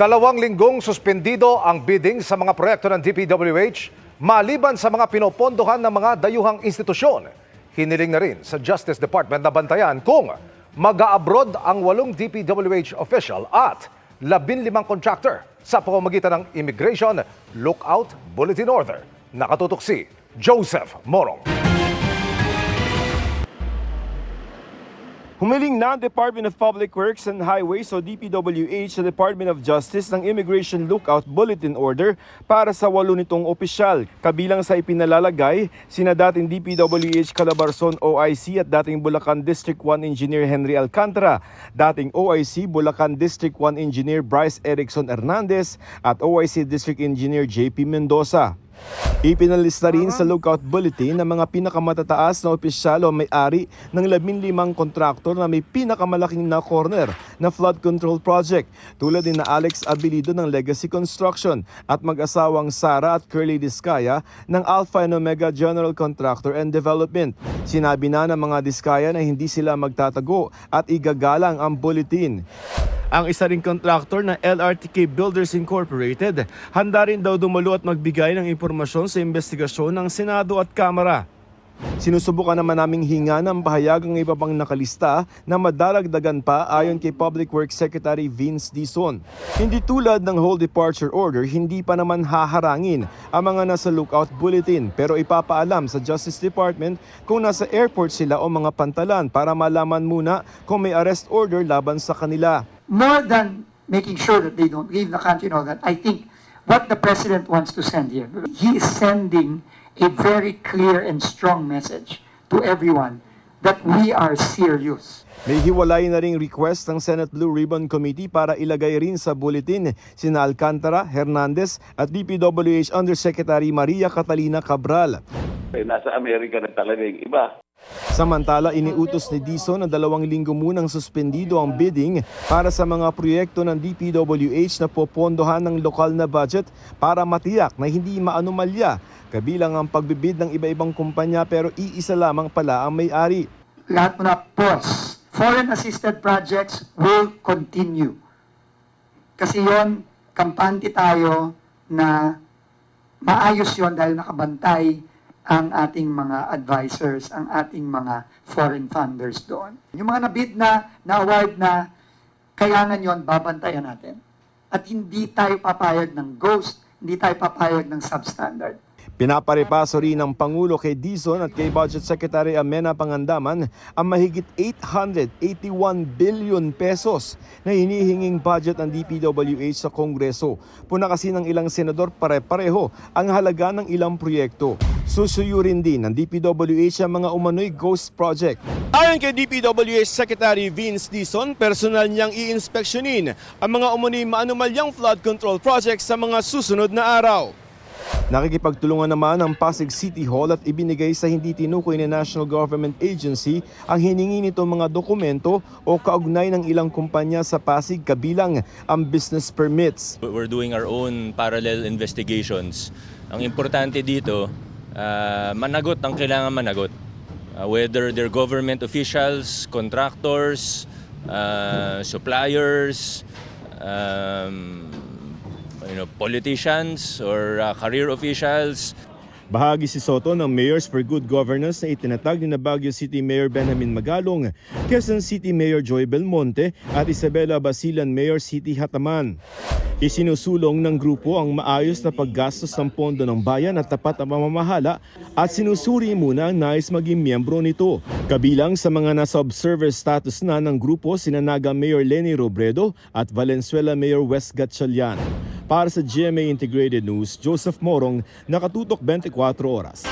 2 linggong suspendido ang bidding sa mga proyekto ng DPWH maliban sa mga pinopondohan ng mga dayuhang institusyon. Hiniling na rin sa Justice Department na bantayan kung mag-a-abroad ang 8 DPWH official at 15 contractor sa pamamagitan ng Immigration Lookout Bulletin Order. Nakatutok si Joseph Morong. Humiling na ang Department of Public Works and Highways o DPWH sa Department of Justice ng Immigration Lookout Bulletin Order para sa 8 nitong opisyal. Kabilang sa ipinalalagay, sina dating DPWH Calabarzon OIC at dating Bulacan District 1 Engineer Henry Alcantara, dating OIC Bulacan District 1 Engineer Bryce Erickson Hernandez at OIC District Engineer JP Mendoza. Ipinalista rin sa Lookout Bulletin ng mga pinakamatataas na opisyal o may-ari ng 15 kontraktor na may pinakamalaking na corner na flood control project tulad ni na Alex Abilido ng Legacy Construction at mag-asawang Sara at Curly Discaya ng Alpha and Omega General Contractor and Development. Sinabi na ng mga Discaya na hindi sila magtatago at igagalang ang bulletin. Ang isa ring kontraktor na LRTK Builders Incorporated, handa rin daw dumalo at magbigay ng impormasyon sa investigasyon ng Senado at Kamara. Sinusubukan naman naming hinga ng pahayag ang iba pang nakalista na madaragdagan pa ayon kay Public Works Secretary Vince Dizon. Hindi tulad ng whole departure order, hindi pa naman haharangin ang mga nasa lookout bulletin pero ipapaalam sa Justice Department kung nasa airport sila o mga pantalan para malaman muna kung may arrest order laban sa kanila. More than making sure that they don't leave the country and all that, I think what the President wants to send here, he is sending a very clear and strong message to everyone that we are serious. May hiwalay na ring request ng Senate Blue Ribbon Committee para ilagay rin sa bulletin sina Alcantara, Hernandez at DPWH Undersecretary Maria Catalina Cabral. Nasa Amerika na talaga yung iba. Samantala, iniutos ni Dizon na 2 linggo munang suspendido ang bidding para sa mga proyekto ng DPWH na popondohan ng lokal na budget para matiyak na hindi maanomalya, kabilang ang pagbibid ng iba-ibang kumpanya pero iisa lamang pala ang may-ari. Lahat mo na pause. Foreign assisted projects will continue. Kasi yon, kampante tayo na maayos yon dahil nakabantay ang ating mga advisors, ang ating mga foreign funders doon. Yung mga nabid na award na kailangan yon, babantayan natin. At hindi tayo papayag ng ghost, hindi tayo papayag ng substandard. Pinaparepaso rin ng Pangulo kay Dizon at kay Budget Secretary Amena Pangandaman ang mahigit 881 billion pesos na hinihinging budget ng DPWH sa Kongreso. Puna kasi ng ilang senador pare-pareho ang halaga ng ilang proyekto. Susuyurin din ng DPWH ang mga umano'y ghost project. Ayon kay DPWH Secretary Vince Dizon, personal niyang iinspeksyonin ang mga umano'y maanumalyang flood control projects sa mga susunod na araw. Nakikipagtulungan naman ang Pasig City Hall at ibinigay sa hindi tinukoy na National Government Agency ang hiningi nitong mga dokumento o kaugnay ng ilang kumpanya sa Pasig kabilang ang business permits. We're doing our own parallel investigations. Ang importante dito, managot ang kailangan managot. Whether they're government officials, contractors, suppliers, politicians or career officials. Bahagi si Soto ng Mayors for Good Governance na itinatag ni Baguio City Mayor Benjamin Magalong, Quezon City Mayor Joy Belmonte at Isabela Basilan Mayor City Hataman. Isinusulong ng grupo ang maayos na paggastos ng pondo ng bayan at tapat na pamamahala at sinusuri muna ang nais maging miyembro nito. Kabilang sa mga nasa observer status na ng grupo sina Naga Mayor Lenny Robredo at Valenzuela Mayor Wes Gatchalian. Para sa GMA Integrated News, Joseph Morong, Nakatutok 24 Oras.